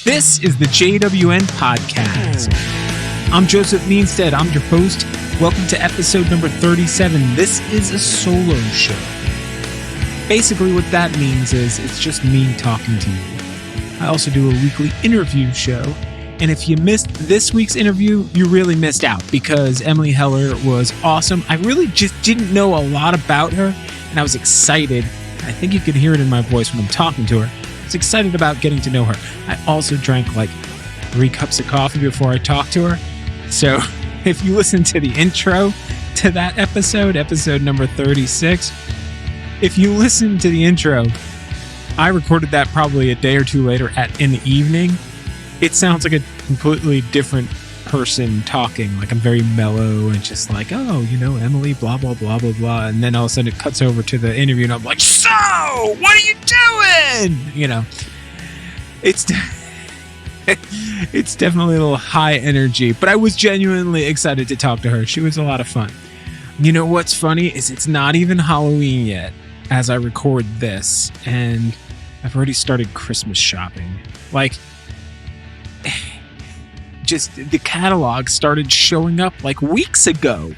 This is the JWN Podcast. I'm Joseph Meanstead. I'm your host. Welcome to episode number 37. This is a solo show. Basically, what that means is it's just me talking to you. I also do a weekly interview show. And if you missed this week's interview, you really missed out because Emily Heller was awesome. I really just didn't know a lot about her, and I was excited. I think you can hear it in my voice when I'm talking to her. I was excited about getting to know her. I also drank like 3 cups of coffee before I talked to her. So if you listen to the intro to that episode number 36, if you listen to the intro, I recorded that probably a day or two later in the evening. It sounds like a completely different person talking. Like I'm very mellow and just like, oh, you know, Emily, blah, blah, blah, blah, blah. And then all of a sudden it cuts over to the interview and I'm like, so what are you doing? You know, it's definitely a little high energy, but I was genuinely excited to talk to her. She was a lot of fun. You know, what's funny is it's not even Halloween yet as I record this. And I've already started Christmas shopping. Like, just the catalog started showing up like weeks ago.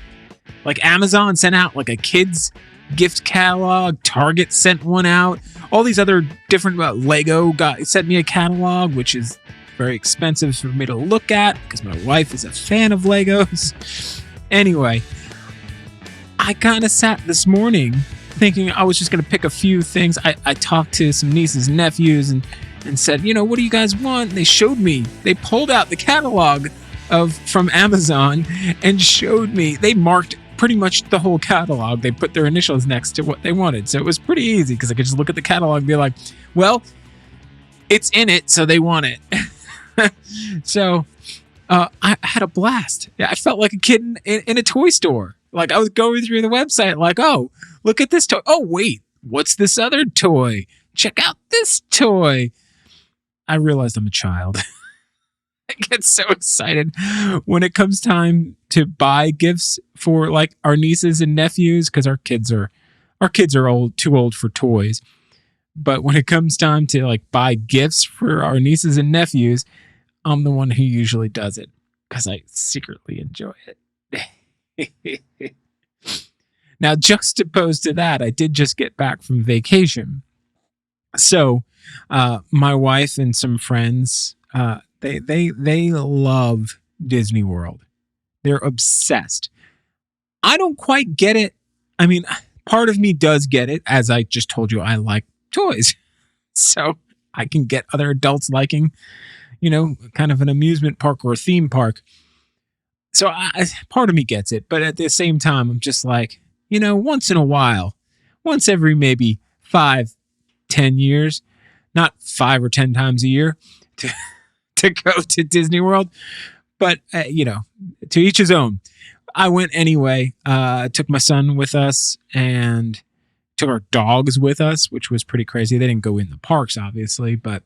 Like Amazon sent out like a kids gift catalog. Target sent one out. All these other different Lego sent me a catalog, which is very expensive for me to look at because my wife is a fan of Legos. Anyway, I kind of sat this morning thinking I was just going to pick a few things. I talked to some nieces and nephews and said, you know, what do you guys want? They showed me. They pulled out the catalog from Amazon and showed me. They marked pretty much the whole catalog. They put their initials next to what they wanted. So it was pretty easy because I could just look at the catalog and be like, well, it's in it, so they want it. So I had a blast. Yeah, I felt like a kid in a toy store. Like I was going through the website like, oh, look at this toy. Oh, wait, what's this other toy? Check out this toy. I realized I'm a child. I get so excited when it comes time to buy gifts for like our nieces and nephews because our kids are too old for toys. But when it comes time to like buy gifts for our nieces and nephews, I'm the one who usually does it because I secretly enjoy it. Now, juxtaposed to that, I did just get back from vacation. So, my wife and some friends, they love Disney World. They're obsessed. I don't quite get it. I mean, part of me does get it. As I just told you, I like toys. So I can get other adults liking, you know, kind of an amusement park or a theme park. So part of me gets it. But at the same time, I'm just like, you know, once in a while, once every maybe 5-10 years, not 5 or 10 times a year to go to Disney World, but you know, to each his own. I went anyway. Took my son with us and took our dogs with us, which was pretty crazy. They didn't go in the parks, obviously, but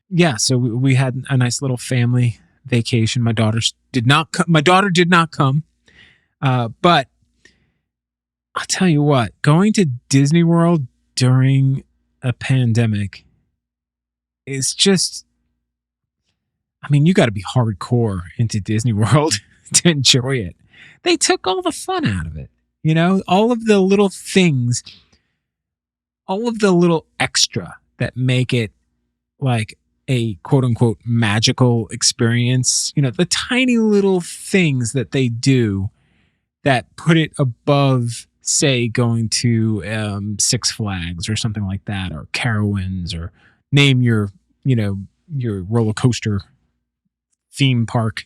yeah. So we had a nice little family vacation. My daughter did not come, but I'll tell you what, going to Disney World during a pandemic is just, I mean, you got to be hardcore into Disney World to enjoy it. They took all the fun out of it, you know, all of the little things, all of the little extra that make it like a quote unquote magical experience, you know, the tiny little things that they do that put it above, say, going to Six Flags or something like that, or Carowinds, or name your, you know, your roller coaster theme park.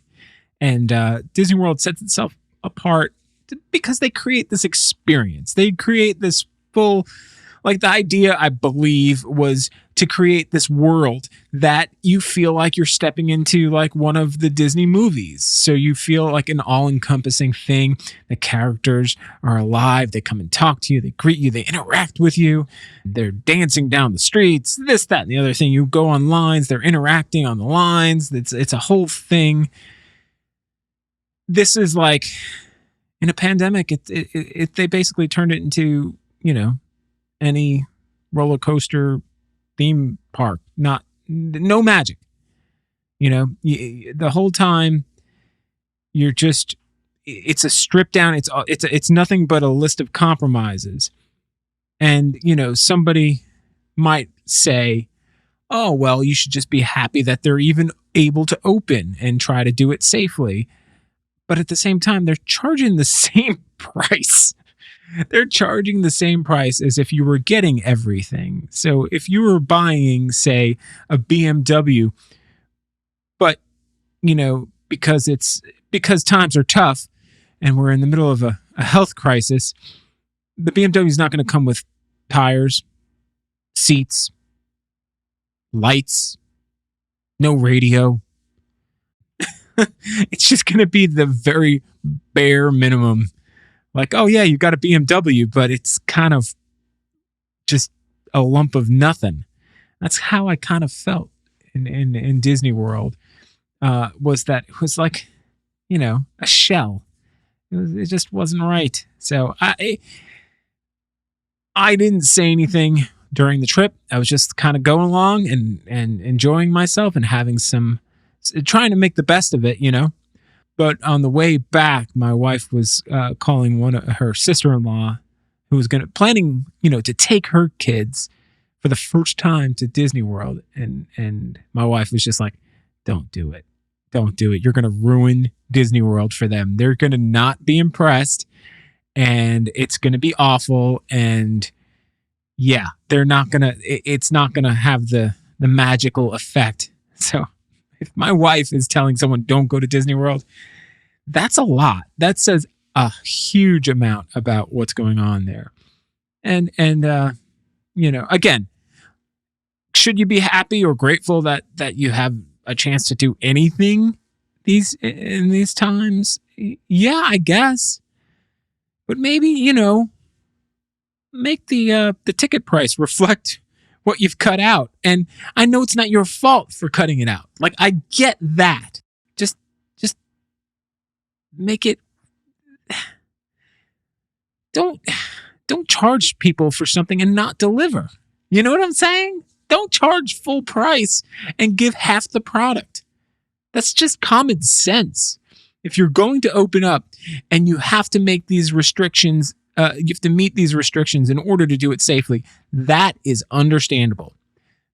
And Disney World sets itself apart because they create this experience. They create this full, like the idea, I believe, was to create this world that you feel like you're stepping into like one of the Disney movies. So you feel like an all-encompassing thing. The characters are alive. They come and talk to you. They greet you. They interact with you. They're dancing down the streets, this, that, and the other thing. You go on lines. They're interacting on the lines. It's a whole thing. This is like, in a pandemic, they basically turned it into, you know, any roller coaster theme park. No magic. The whole time you're just, it's a stripped down, it's nothing but a list of compromises. And, somebody might say, oh, well, you should just be happy that they're even able to open and try to do it safely. But at the same time, they're charging the same price. They're charging the same price as if you were getting everything. So if you were buying, say, a BMW, but, because times are tough and we're in the middle of a health crisis, the BMW is not going to come with tires, seats, lights, no radio. It's just going to be the very bare minimum. Like, oh yeah, you've got a BMW, but it's kind of just a lump of nothing. That's how I kind of felt in Disney World. Was that it was like, a shell. It just wasn't right. So I didn't say anything during the trip. I was just kind of going along and enjoying myself and trying to make the best of it, But on the way back, my wife was calling one of her sister-in-law, who was planning, to take her kids for the first time to Disney World, and my wife was just like, "Don't do it, don't do it. You're going to ruin Disney World for them. They're going to not be impressed, and it's going to be awful. And yeah, they're not going to. It's not going to have the magical effect." So if my wife is telling someone don't go to Disney World, that's a lot. That says a huge amount about what's going on there. And again, should you be happy or grateful that you have a chance to do anything in these times? Yeah, I guess. But maybe, make the ticket price reflect what you've cut out. And I know it's not your fault for cutting it out. Like, I get that. Just make it. Don't charge people for something and not deliver. You know what I'm saying? Don't charge full price and give half the product. That's just common sense. If you're going to open up and you have to make these restrictions, you have to meet these restrictions in order to do it safely, that is understandable.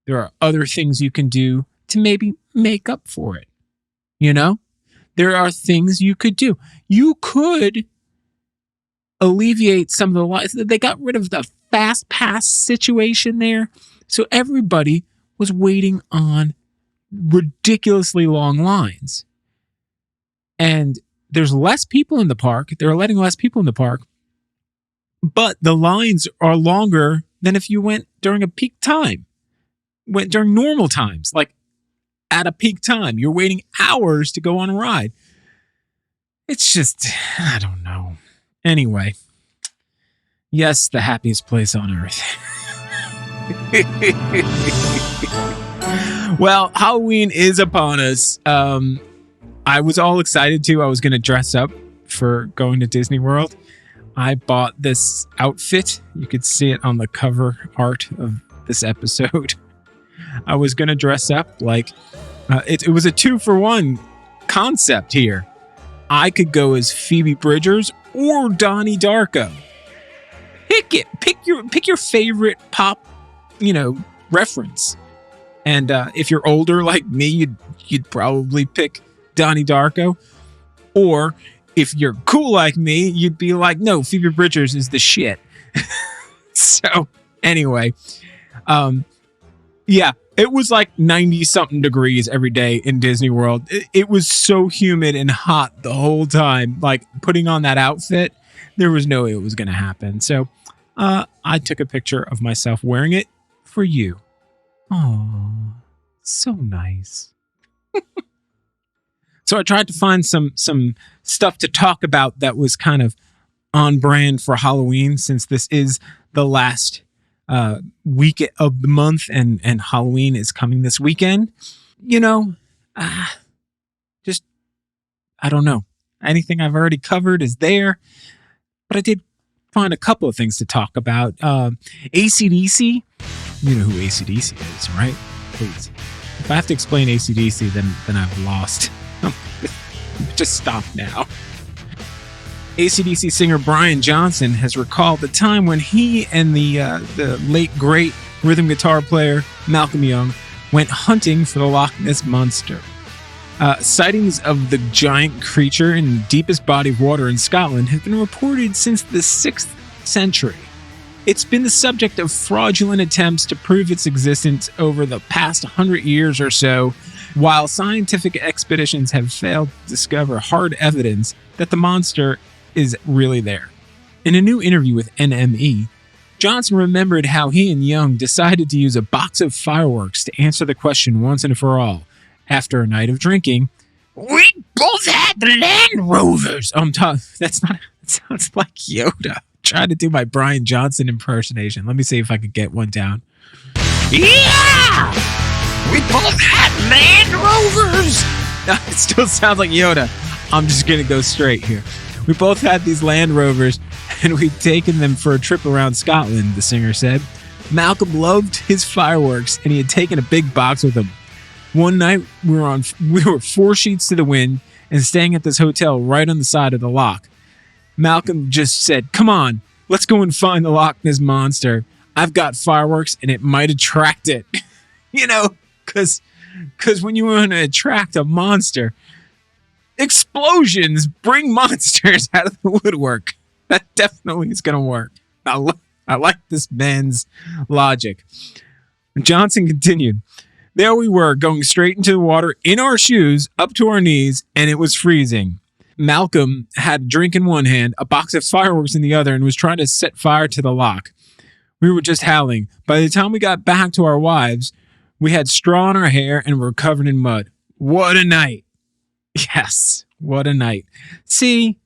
There are other things you can do to maybe make up for it. There are things you could do. You could alleviate some of the lines. They got rid of the fast pass situation there. So everybody was waiting on ridiculously long lines. And there's less people in the park. They're letting less people in the park. But the lines are longer than if you went during a peak time. Went during normal times. Like at a peak time. You're waiting hours to go on a ride. It's just, I don't know. Anyway. Yes, the happiest place on earth. Well, Halloween is upon us. I was all excited too. I was going to dress up for going to Disney World. I bought this outfit. You could see it on the cover art of this episode. I was going to dress up like it was a 2-for-1 concept here. I could go as Phoebe Bridgers or Donnie Darko. Pick it. Pick your favorite pop, reference. And if you're older like me, you'd probably pick Donnie Darko. Or if you're cool like me, you'd be like, no, Phoebe Bridgers is the shit. So anyway, yeah, it was like 90-something degrees every day in Disney World. It was so humid and hot the whole time. Like putting on that outfit, there was no way it was going to happen. So I took a picture of myself wearing it for you. Oh, so nice. So I tried to find some stuff to talk about that was kind of on brand for Halloween, since this is the last week of the month and Halloween is coming this weekend. Just, I don't know. Anything I've already covered is there, but I did find a couple of things to talk about. AC/DC, you know who AC/DC is, right? Please. If I have to explain AC/DC, then I've lost. Just stop now. AC/DC singer Brian Johnson has recalled the time when he and the late great rhythm guitar player Malcolm Young went hunting for the Loch Ness Monster. Sightings of the giant creature in the deepest body of water in Scotland have been reported since the 6th century. It's been the subject of fraudulent attempts to prove its existence over the past 100 years or so, while scientific expeditions have failed to discover hard evidence that the monster is really there. In a new interview with NME, Johnson remembered how he and Young decided to use a box of fireworks to answer the question once and for all. After a night of drinking, we both had the Land Rovers. That sounds like Yoda. Trying to do my Brian Johnson impersonation. Let me see if I could get one down. Yeah! We both had Land Rovers! It still sounds like Yoda. I'm just going to go straight here. We both had these Land Rovers, and we'd taken them for a trip around Scotland, the singer said. Malcolm loved his fireworks, and he had taken a big box with him. One night, we were 4 sheets to the wind and staying at this hotel right on the side of the loch. Malcolm just said, come on, let's go and find the Loch Ness Monster. I've got fireworks and it might attract it. Because when you want to attract a monster, explosions bring monsters out of the woodwork. That definitely is going to work. I like this man's logic. Johnson continued, there we were, going straight into the water in our shoes, up to our knees, and it was freezing. Malcolm had a drink in one hand, a box of fireworks in the other, and was trying to set fire to the loch. We were just howling. By the time we got back to our wives, we had straw in our hair and were covered in mud. What a night. Yes, what a night. See,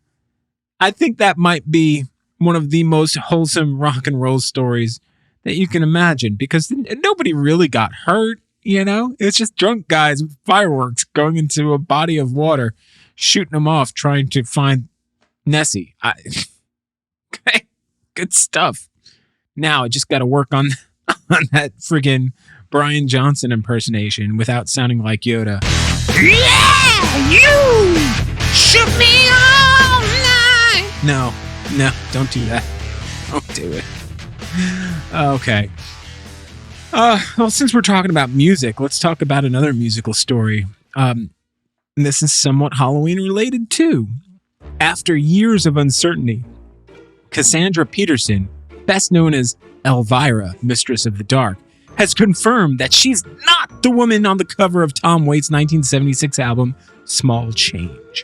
I think that might be one of the most wholesome rock and roll stories that you can imagine, because nobody really got hurt, It's just drunk guys with fireworks going into a body of water, shooting them off, trying to find Nessie. Okay, good stuff. Now I just got to work on that friggin' Brian Johnson impersonation without sounding like Yoda. Yeah, you shook me all night. No, don't do that. Don't do it. Okay. Well, since we're talking about music, let's talk about another musical story. This is somewhat Halloween related too. After years of uncertainty, Cassandra Peterson, best known as Elvira, Mistress of the Dark, has confirmed that she's not the woman on the cover of Tom Waits' 1976 album, Small Change.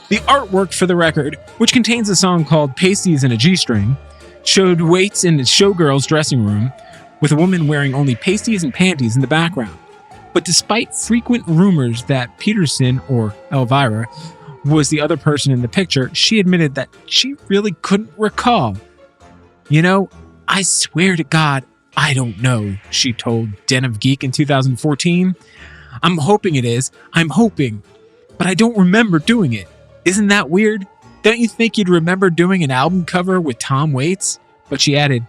The artwork for the record, which contains a song called Pasties and a G-String, showed Waits in the showgirl's dressing room with a woman wearing only pasties and panties in the background. But despite frequent rumors that Peterson, or Elvira, was the other person in the picture, she admitted that she really couldn't recall. I swear to God, I don't know, she told Den of Geek in 2014. I'm hoping it is. I'm hoping. But I don't remember doing it. Isn't that weird? Don't you think you'd remember doing an album cover with Tom Waits? But she added,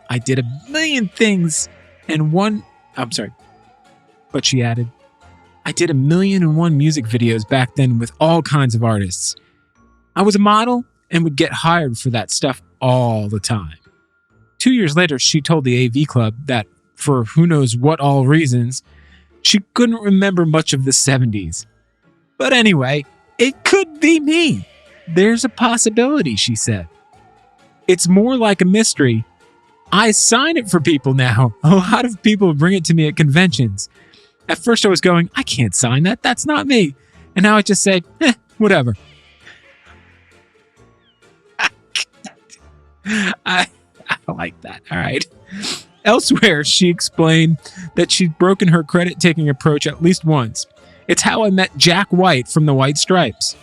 I did a million things and one... I'm sorry. But she added, I did 1,000,001 music videos back then with all kinds of artists. I was a model and would get hired for that stuff all the time. 2 years later, she told the AV Club that, for who knows what all reasons, she couldn't remember much of the 70s. But anyway, it could be me. There's a possibility, she said. It's more like a mystery. I sign it for people now. A lot of people bring it to me at conventions. At first I was going, I can't sign that. That's not me. And now I just say, whatever. I like that. All right. Elsewhere, she explained that she'd broken her credit-taking approach at least once. It's how I met Jack White from the White Stripes.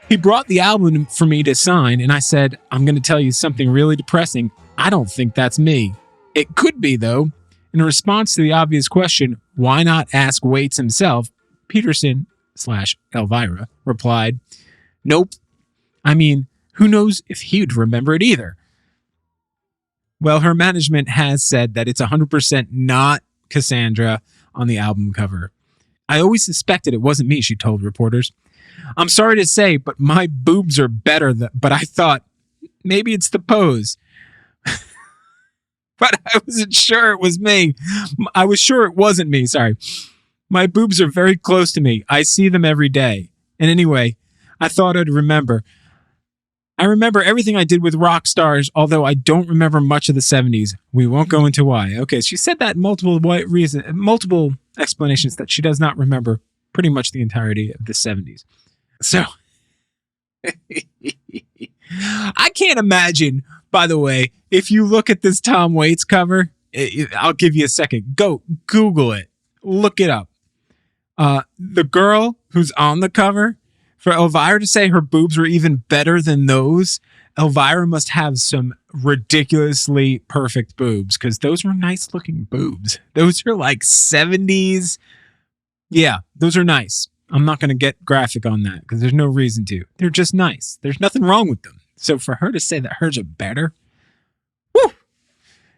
He brought the album for me to sign, and I said, I'm going to tell you something really depressing. I don't think that's me. It could be, though. In response to the obvious question, why not ask Waits himself, Peterson/Elvira replied, nope. I mean, who knows if he'd remember it either. Well, her management has said that it's 100% not Cassandra. on the album cover. I always suspected it wasn't me, she told reporters. I'm sorry to say, but my boobs are better, but I thought maybe it's the pose. But I wasn't sure it was me. I was sure it wasn't me, sorry. My boobs are very close to me. I see them every day. And anyway, I thought I'd remember. I remember everything I did with rock stars, although I don't remember much of the 70s. We won't go into why. Okay, she said that multiple explanations that she does not remember pretty much the entirety of the 70s. So, I can't imagine, by the way, if you look at this Tom Waits cover, I'll give you a second. Go Google it. Look it up. The girl who's on the cover, for Elvira to say her boobs were even better than those, Elvira must have some ridiculously perfect boobs, because those were nice looking boobs. Those are like 70s. Yeah, those are nice. I'm not going to get graphic on that because there's no reason to. They're just nice. There's nothing wrong with them. So for her to say that hers are better, whew,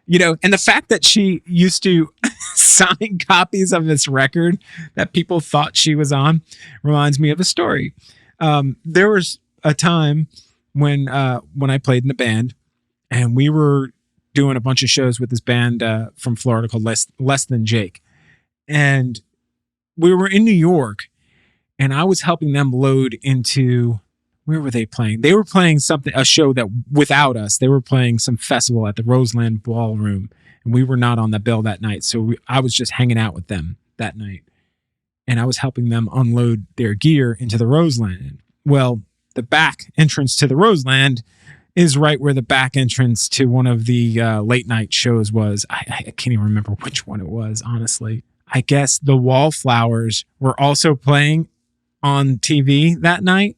you know, and the fact that she used to sign copies of this record that people thought she was on reminds me of a story. There was a time when I played in a band, and we were doing a bunch of shows with this band from Florida called Less Than Jake. And we were in New York, and I was helping them load into, where were they playing? They were playing a show that without us, they were playing some festival at the Roseland Ballroom, and we were not on the bill that night. So I was just hanging out with them that night, and I was helping them unload their gear into the Roseland. Well, the back entrance to the Roseland is right where the back entrance to one of the late night shows was. I can't even remember which one it was, honestly. I guess the Wallflowers were also playing on TV that night.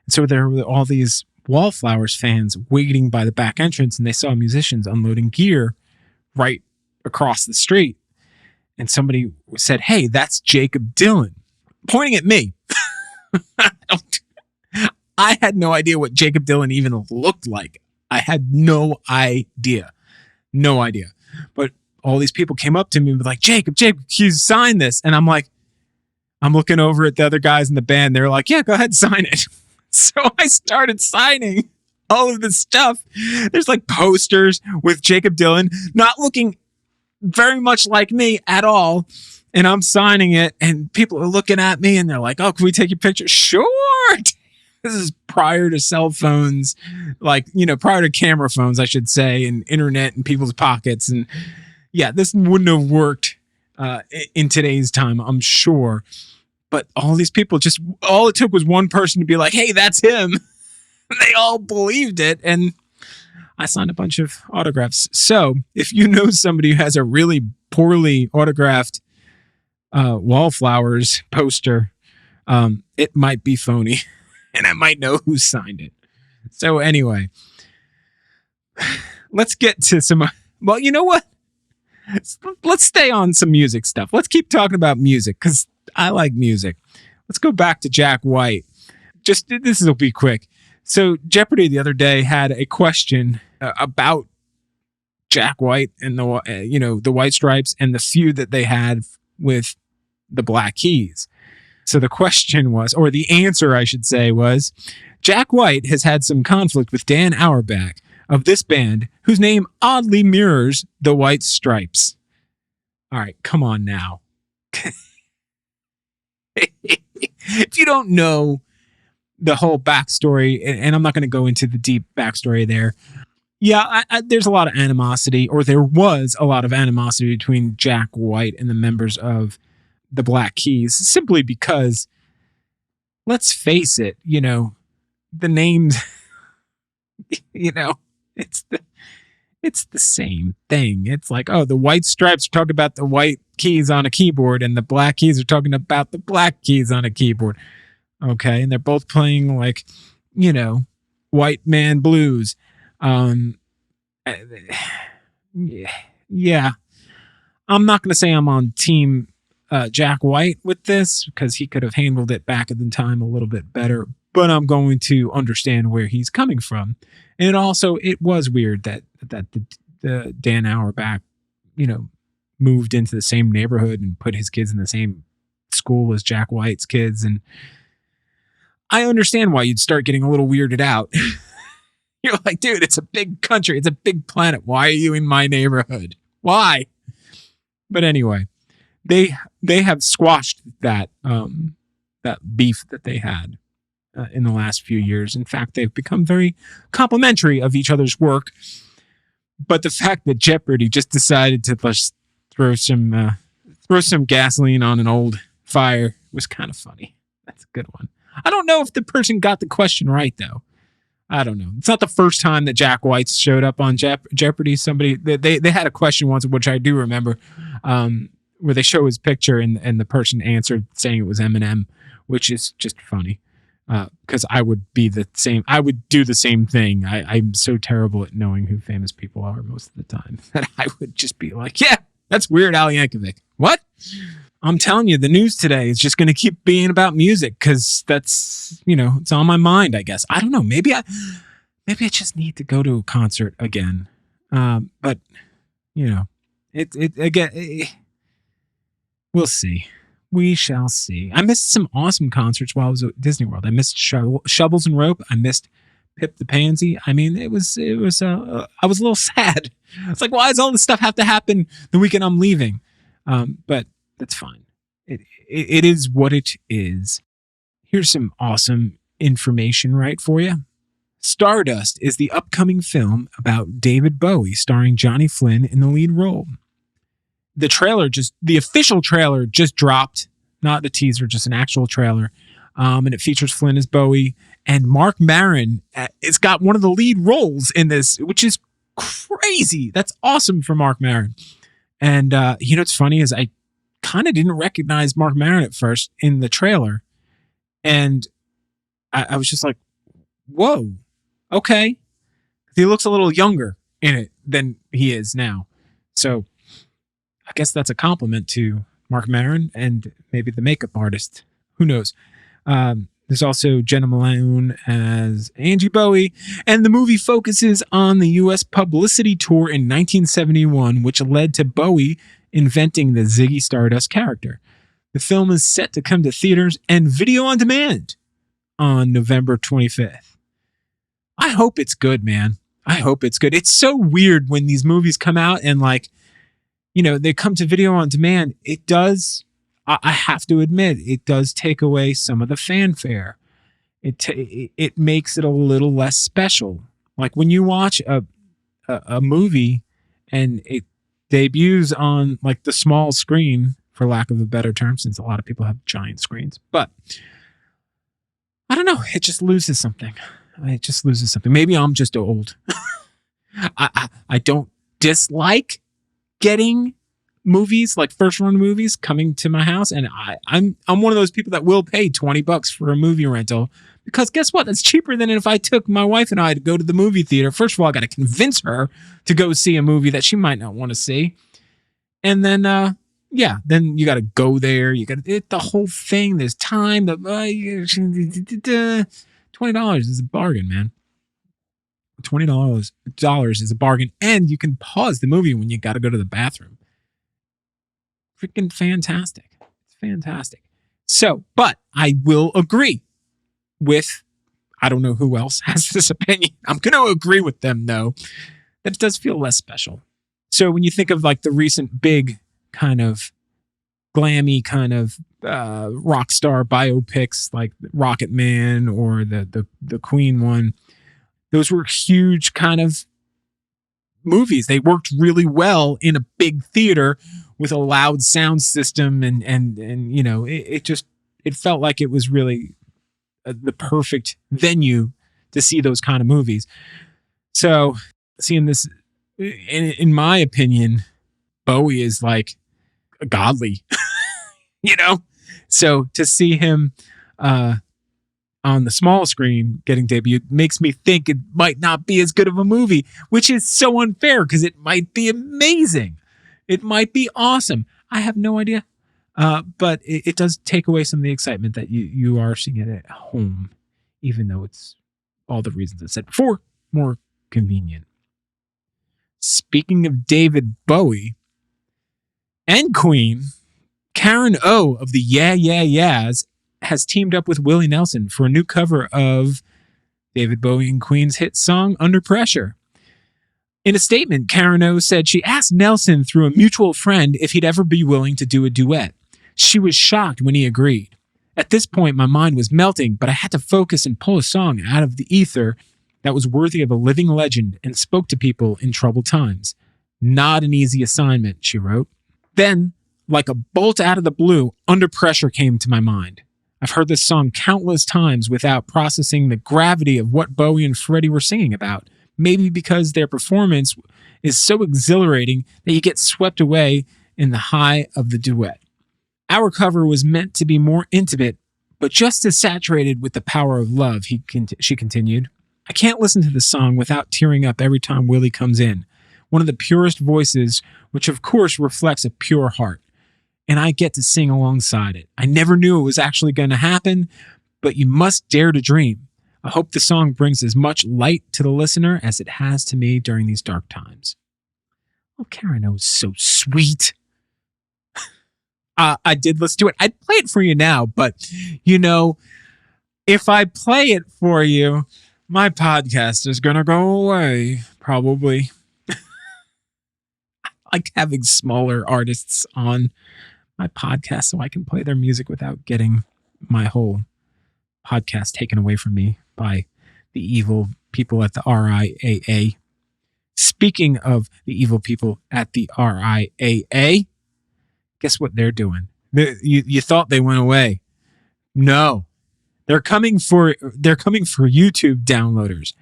So there were all these Wallflowers fans waiting by the back entrance, and they saw musicians unloading gear right across the street. And somebody said, "Hey, that's Jakob Dylan," pointing at me. I had no idea what Jakob Dylan even looked like. I had no idea. No idea. But all these people came up to me and were like, Jacob, you signed this. And I'm like, I'm looking over at the other guys in the band. They're like, yeah, go ahead, sign it. So I started signing all of this stuff. There's like posters with Jakob Dylan not looking very much like me at all. And I'm signing it, and people are looking at me, and they're like, oh, can we take your picture? Sure. This is prior to cell phones, like, you know, prior to camera phones, I should say, and internet in people's pockets. And yeah, this wouldn't have worked in today's time, I'm sure. But all these people, just all it took was one person to be like, hey, that's him. They all believed it. And I signed a bunch of autographs. So if you know somebody who has a really poorly autographed Wallflowers poster, it might be phony. And I might know who signed it. So anyway, let's get to some, well, you know what? Let's stay on some music stuff. Let's keep talking about music because I like music. Let's go back to Jack White. This will be quick. So Jeopardy the other day had a question about Jack White and the White Stripes and the feud that they had with the Black Keys. So the question was, or the answer, I should say, was, Jack White has had some conflict with Dan Auerbach of this band, whose name oddly mirrors the White Stripes. All right, come on now. If you don't know the whole backstory, and I'm not going to go into the deep backstory there, yeah, there's a lot of animosity, or there was a lot of animosity between Jack White and the members of the Black Keys, simply because, let's face it, the names, it's the same thing. It's like, oh, the White Stripes are talking about the White Keys on a keyboard, and the Black Keys are talking about the Black Keys on a keyboard. Okay, and they're both playing like, white man blues. Yeah. I'm not going to say I'm on team Jack White with this, because he could have handled it back at the time a little bit better, but I'm going to understand where he's coming from. And also, it was weird that the Dan Auerbach, moved into the same neighborhood and put his kids in the same school as Jack White's kids. And I understand why you'd start getting a little weirded out. You're like, dude, it's a big country. It's a big planet. Why are you in my neighborhood? Why? But anyway, they have squashed that beef that they had in the last few years. In fact, they've become very complimentary of each other's work. But the fact that Jeopardy just decided to just throw some gasoline on an old fire was kind of funny. That's a good one. I don't know if the person got the question right, though. I don't know. It's not the first time that Jack White showed up on Jeopardy. Somebody they had a question once, which I do remember, where they show his picture and the person answered saying it was Eminem, which is just funny. Because I would be the same. I would do the same thing. I'm so terrible at knowing who famous people are most of the time that I would just be like, yeah, that's Weird Al Yankovic. What? I'm telling you, the news today is just going to keep being about music because that's, it's on my mind, I guess. I don't know. Maybe I just need to go to a concert again. But, we'll see. We shall see. I missed some awesome concerts while I was at Disney World. I missed Shovels and Rope. I missed Pip the Pansy. I mean, I was a little sad. It's like, why does all this stuff have to happen the weekend I'm leaving? But that's fine. It is what it is. Here's some awesome information right for you. Stardust is the upcoming film about David Bowie starring Johnny Flynn in the lead role. The official trailer just dropped, not the teaser, just an actual trailer. And it features Flynn as Bowie and Marc Maron. It's got one of the lead roles in this, which is crazy. That's awesome for Marc Maron. And, what's funny is I kind of didn't recognize Marc Maron at first in the trailer. And I was just like, whoa, okay. He looks a little younger in it than he is now. So I guess that's a compliment to Marc Maron and maybe the makeup artist. Who knows? There's also Jenna Malone as Angie Bowie, and the movie focuses on the U.S. publicity tour in 1971, which led to Bowie inventing the Ziggy Stardust character. The film is set to come to theaters and video on demand on November 25th. I hope it's good, man. I hope it's good. It's so weird when these movies come out and they come to video on demand. It does, I have to admit, it does take away some of the fanfare. It makes it a little less special. Like when you watch a movie and it debuts on like the small screen, for lack of a better term, since a lot of people have giant screens. But I don't know. It just loses something. Maybe I'm just old. I don't dislike getting movies, like first run movies, coming to my house, and I'm one of those people that will pay $20 for a movie rental, because guess what? That's cheaper than if I took my wife and I to go to the movie theater. First of all, I got to convince her to go see a movie that she might not want to see, and then then you got to go there. You got to the whole thing. There's time. $20 is a bargain, man. $20 is a bargain, and you can pause the movie when you got to go to the bathroom. Freaking fantastic. It's fantastic. So, but I will agree with, I don't know who else has this opinion. I'm going to agree with them, though, that it does feel less special. So when you think of like the recent big kind of glammy kind of rock star biopics like Rocket Man or the Queen one, those were huge kind of movies. They worked really well in a big theater with a loud sound system, and it felt like it was really the perfect venue to see those kind of movies. So seeing this, in my opinion, Bowie is like godly, So to see him on the small screen getting debuted makes me think it might not be as good of a movie, which is so unfair because it might be amazing. It might be awesome. I have no idea. But it does take away some of the excitement that you are seeing it at home, even though it's all the reasons I said before, more convenient. Speaking of David Bowie, and Queen, Karen O of the Yeah Yeah Yeahs has teamed up with Willie Nelson for a new cover of David Bowie and Queen's hit song Under Pressure. In a statement, Karen O said she asked Nelson through a mutual friend if he'd ever be willing to do a duet. She was shocked when he agreed. At this point, my mind was melting, but I had to focus and pull a song out of the ether that was worthy of a living legend and spoke to people in troubled times. Not an easy assignment, she wrote. Then, like a bolt out of the blue, Under Pressure came to my mind. I've heard this song countless times without processing the gravity of what Bowie and Freddie were singing about. Maybe because their performance is so exhilarating that you get swept away in the high of the duet. Our cover was meant to be more intimate, but just as saturated with the power of love, she continued. I can't listen to the song without tearing up every time Willie comes in. One of the purest voices, which of course reflects a pure heart. And I get to sing alongside it. I never knew it was actually going to happen, but you must dare to dream. I hope the song brings as much light to the listener as it has to me during these dark times. Oh, Karen O is so sweet. I did listen to it. I'd play it for you now, but, if I play it for you, my podcast is going to go away, probably. I like having smaller artists on my podcast so I can play their music without getting my whole podcast taken away from me by the evil people at the RIAA. Speaking of the evil people at the RIAA, guess what they're doing? You thought they went away. No. They're coming for YouTube downloaders.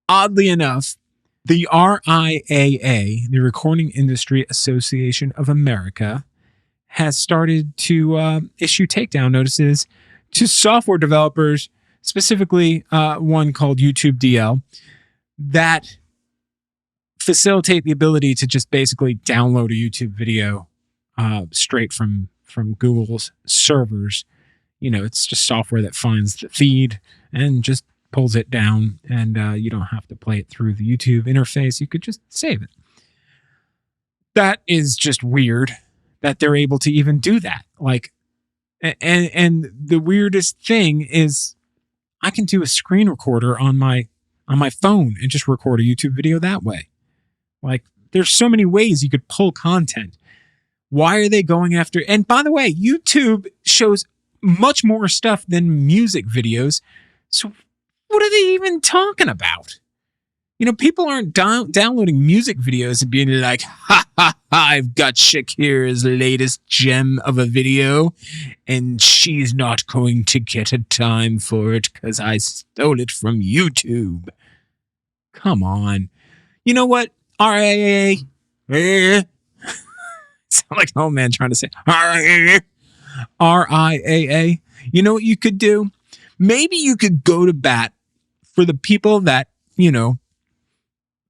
Oddly enough, the RIAA, the Recording Industry Association of America, has started to issue takedown notices to software developers, specifically one called YouTube DL, that facilitate the ability to just basically download a YouTube video straight from Google's servers. It's just software that finds the feed and just pulls it down, and you don't have to play it through the YouTube interface. You could just save it. That is just weird that they're able to even do that. And the weirdest thing is I can do a screen recorder on my phone and just record a YouTube video that way. There's so many ways you could pull content. Why are they going after? And by the way, YouTube shows much more stuff than music videos. So what are they even talking about? People aren't downloading music videos and being like, ha, ha, ha, I've got Shakira's latest gem of a video, and she's not going to get a dime for it because I stole it from YouTube. Come on. You know what? RIAA. Sound like an old man trying to say RIAA. RIAA. You know what you could do? Maybe you could go to bat for the people that,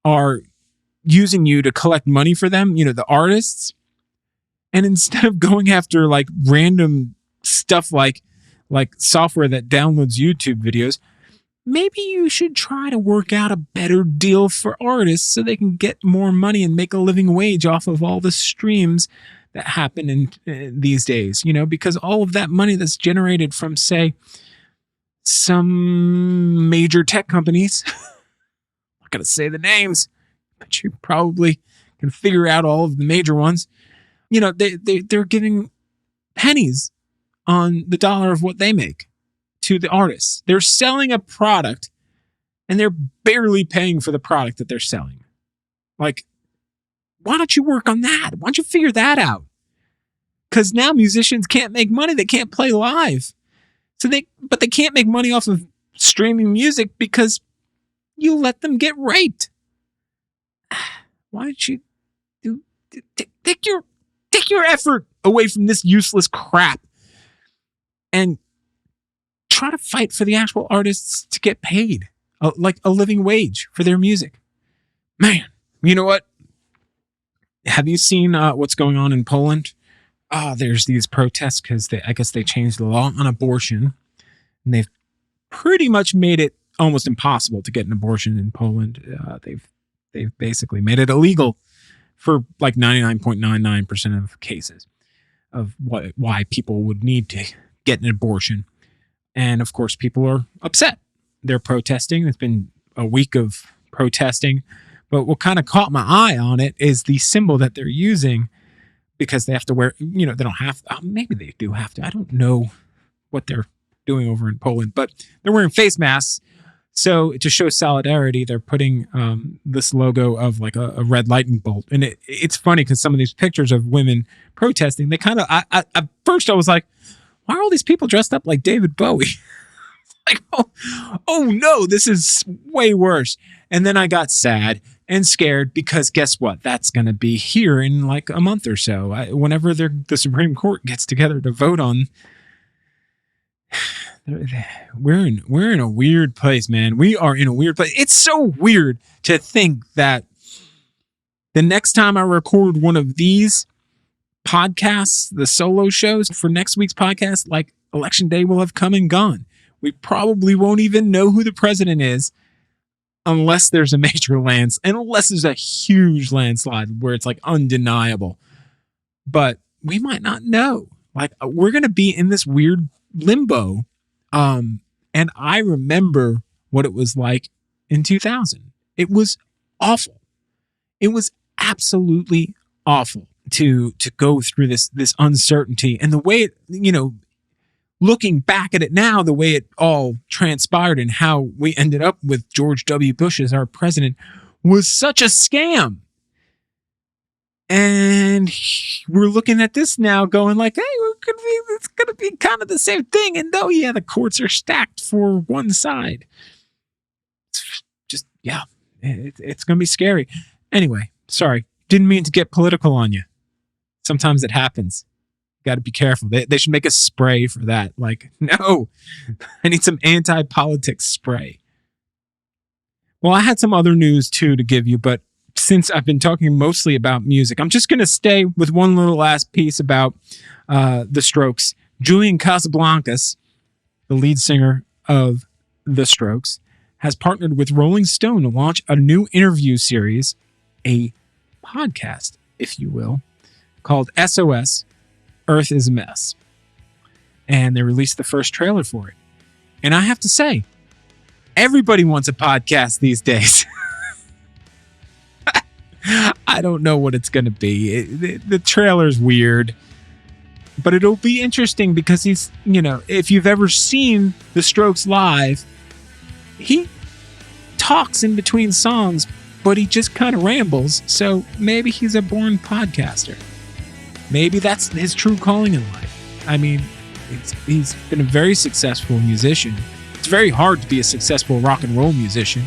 are using you to collect money for them, the artists. And instead of going after random stuff like software that downloads YouTube videos, maybe you should try to work out a better deal for artists so they can get more money and make a living wage off of all the streams that happen in these days, because all of that money that's generated from, say, some major tech companies, I'm not going to say the names, but you probably can figure out all of the major ones. They're giving pennies on the dollar of what they make to the artists. They're selling a product and they're barely paying for the product that they're selling. Why don't you work on that? Why don't you figure that out? Because now musicians can't make money. They can't play live. But they can't make money off of streaming music because you let them get raped. Why don't you take your effort away from this useless crap and try to fight for the actual artists to get paid a living wage for their music? Man, you know what? Have you seen what's going on in Poland? There's these protests because I guess they changed the law on abortion, and they've pretty much made it almost impossible to get an abortion in Poland. They've basically made it illegal for like 99.99% of cases of why people would need to get an abortion. And of course, people are upset. They're protesting. It's been a week of protesting. But what kind of caught my eye on it is the symbol that they're using, because they have to wear, they don't have to, maybe they do have to. I don't know what they're doing over in Poland, but they're wearing face masks. So to show solidarity, they're putting this logo of like a red lightning bolt. And it's funny because some of these pictures of women protesting, they kind of, at first I was like, why are all these people dressed up like David Bowie? Like, oh no, this is way worse. And then I got sad and scared because guess what? That's going to be here in like a month or so. Whenever the Supreme Court gets together to vote on, we're in a weird place, man. We are in a weird place. It's so weird to think that the next time I record one of these podcasts, the solo shows for next week's podcast, like election day will have come and gone. We probably won't even know who the president is unless there's a major unless there's a huge landslide where it's like undeniable. But we might not know. Like, we're going to be in this weird limbo. And I remember what it was like in 2000. It was awful. It was absolutely awful to go through this uncertainty, and the way it, looking back at it now, the way it all transpired and how we ended up with George W. Bush as our president was such a scam. And we're looking at this now going like, hey, it's going to be kind of the same thing. And though, yeah, the courts are stacked for one side. It's just, yeah, it's going to be scary. Anyway, sorry. Didn't mean to get political on you. Sometimes it happens. Got to be careful. They should make a spray for that. Like, no, I need some anti-politics spray. Well, I had some other news too to give you, but since I've been talking mostly about music, I'm just going to stay with one little last piece about The Strokes. Julian Casablancas, the lead singer of The Strokes, has partnered with Rolling Stone to launch a new interview series, a podcast, if you will, called SOS, Earth is a Mess. And they released the first trailer for it. And I have to say, everybody wants a podcast these days. I don't know what it's going to be. The trailer's weird, but it'll be interesting because he's, if you've ever seen The Strokes live, he talks in between songs, but he just kind of rambles. So maybe he's a born podcaster. Maybe that's his true calling in life. I mean, he's been a very successful musician. It's very hard to be a successful rock and roll musician.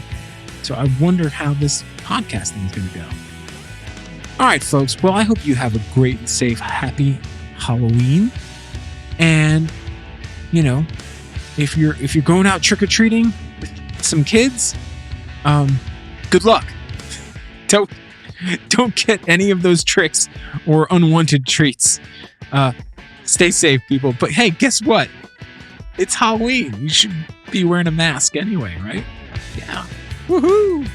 So I wonder how this podcasting is going to go. All right, folks. Well, I hope you have a great, safe, happy Halloween. And, if you're going out trick-or-treating with some kids, good luck. Don't get any of those tricks or unwanted treats. Stay safe, people. But hey, guess what? It's Halloween. You should be wearing a mask anyway, right? Yeah. Woohoo!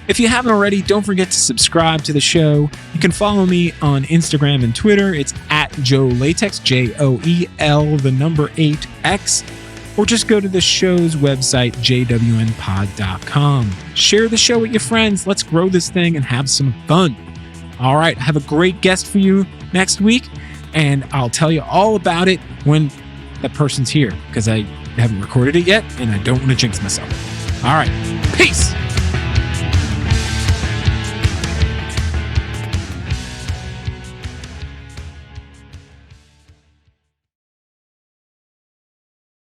If you haven't already, don't forget to subscribe to the show. You can follow me on Instagram and Twitter. It's at Joe Latex, JOEL8X. Or just go to the show's website, jwnpod.com. Share the show with your friends. Let's grow this thing and have some fun. All right, I have a great guest for you next week, and I'll tell you all about it when that person's here, because I haven't recorded it yet, and I don't want to jinx myself. All right, peace.